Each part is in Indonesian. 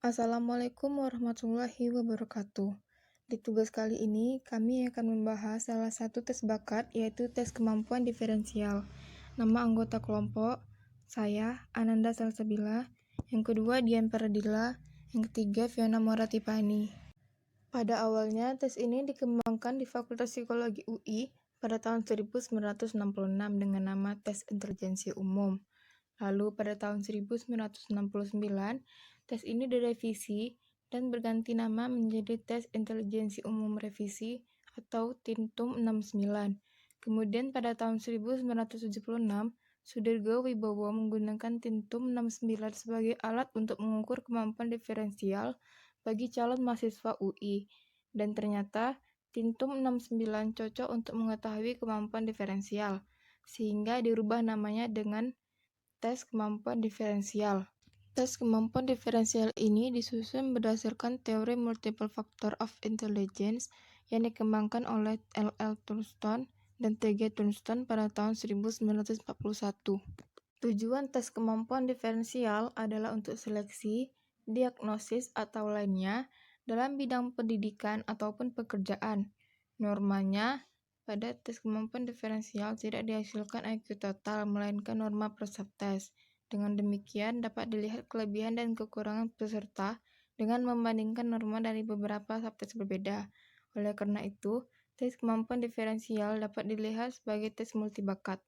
Assalamualaikum warahmatullahi wabarakatuh. Di tugas kali ini, kami akan membahas salah satu tes bakat, yaitu tes kemampuan diferensial. Nama anggota kelompok, saya, Ananda Salsabila. Yang kedua, Dian Paradila. Yang ketiga, Fiona Moratipani. Pada awalnya, tes ini dikembangkan di Fakultas Psikologi UI pada tahun 1966 dengan nama Tes Intelijensi Umum. Lalu pada tahun 1969, tes ini direvisi dan berganti nama menjadi Tes Intelijensi Umum Revisi atau Tintum 69. Kemudian pada tahun 1976, Sudirgo Wibowo menggunakan Tintum 69 sebagai alat untuk mengukur kemampuan diferensial bagi calon mahasiswa UI. Dan ternyata Tintum 69 cocok untuk mengetahui kemampuan diferensial, sehingga dirubah namanya dengan Tes Kemampuan Diferensial. Tes kemampuan diferensial ini disusun berdasarkan teori Multiple Factor of Intelligence yang dikembangkan oleh L.L. Thurston dan T.G. Thurston pada tahun 1941. Tujuan tes kemampuan diferensial adalah untuk seleksi, diagnosis atau lainnya dalam bidang pendidikan ataupun pekerjaan. Normanya, pada tes kemampuan diferensial tidak dihasilkan IQ total, melainkan norma per subtes. Dengan demikian, dapat dilihat kelebihan dan kekurangan peserta dengan membandingkan norma dari beberapa subtes berbeda. Oleh karena itu, tes kemampuan diferensial dapat dilihat sebagai tes multibakat.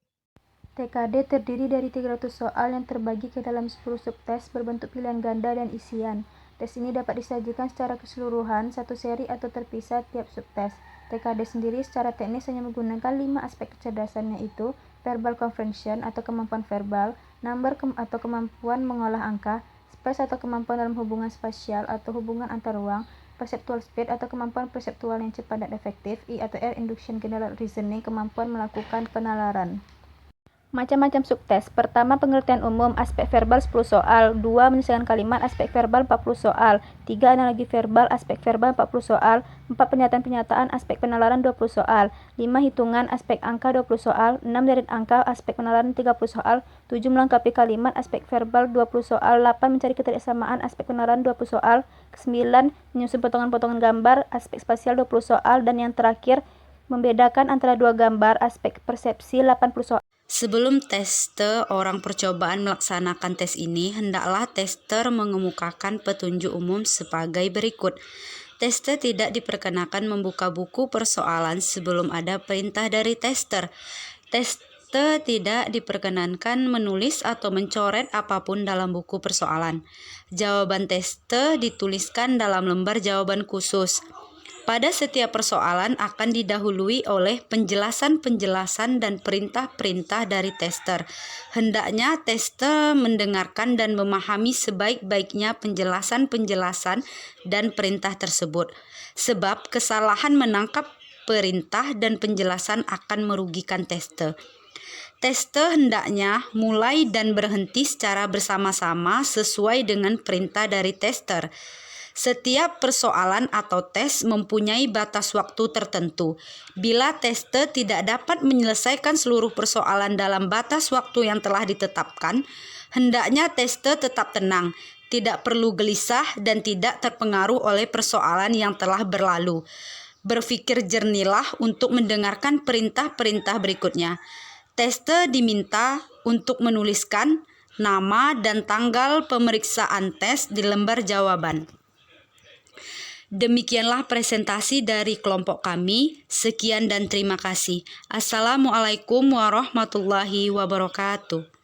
TKD terdiri dari 300 soal yang terbagi ke dalam 10 subtes berbentuk pilihan ganda dan isian. Tes ini dapat disajikan secara keseluruhan, satu seri atau terpisah tiap subtes. TKD sendiri secara teknis hanya menggunakan 5 aspek kecerdasan, yaitu verbal comprehension atau kemampuan verbal, number atau kemampuan mengolah angka, space atau kemampuan dalam hubungan spasial atau hubungan antar ruang, perceptual speed atau kemampuan perseptual yang cepat dan efektif, I atau R induction general reasoning, kemampuan melakukan penalaran. Macam-macam subtes. Pertama, pengertian umum, aspek verbal 10 soal. 2, menyelesaikan kalimat, aspek verbal 40 soal. 3, analogi verbal, aspek verbal 40 soal. 4, pernyataan-pernyataan, aspek penalaran 20 soal. 5, hitungan, aspek angka 20 soal. 6, deret angka, aspek penalaran 30 soal. 7, melengkapi kalimat, aspek verbal 20 soal. 8, mencari ketersamaan, aspek penalaran 20 soal. 9, menyusun potongan-potongan gambar, aspek spasial 20 soal. Dan yang terakhir, membedakan antara dua gambar, aspek persepsi 80 soal. Sebelum tester orang percobaan melaksanakan tes ini, hendaklah tester mengemukakan petunjuk umum sebagai berikut. Tester tidak diperkenakan membuka buku persoalan sebelum ada perintah dari tester. Tester tidak diperkenankan menulis atau mencoret apapun dalam buku persoalan. Jawaban tester dituliskan dalam lembar jawaban khusus. Pada setiap persoalan akan didahului oleh penjelasan-penjelasan dan perintah-perintah dari tester. Hendaknya tester mendengarkan dan memahami sebaik-baiknya penjelasan-penjelasan dan perintah tersebut. Sebab kesalahan menangkap perintah dan penjelasan akan merugikan tester. Tester hendaknya mulai dan berhenti secara bersama-sama sesuai dengan perintah dari tester. Setiap persoalan atau tes mempunyai batas waktu tertentu. Bila tester tidak dapat menyelesaikan seluruh persoalan dalam batas waktu yang telah ditetapkan, hendaknya tester tetap tenang, tidak perlu gelisah dan tidak terpengaruh oleh persoalan yang telah berlalu. Berpikir jernihlah untuk mendengarkan perintah-perintah berikutnya. Tester diminta untuk menuliskan nama dan tanggal pemeriksaan tes di lembar jawaban. Demikianlah presentasi dari kelompok kami. Sekian dan terima kasih. Assalamualaikum warahmatullahi wabarakatuh.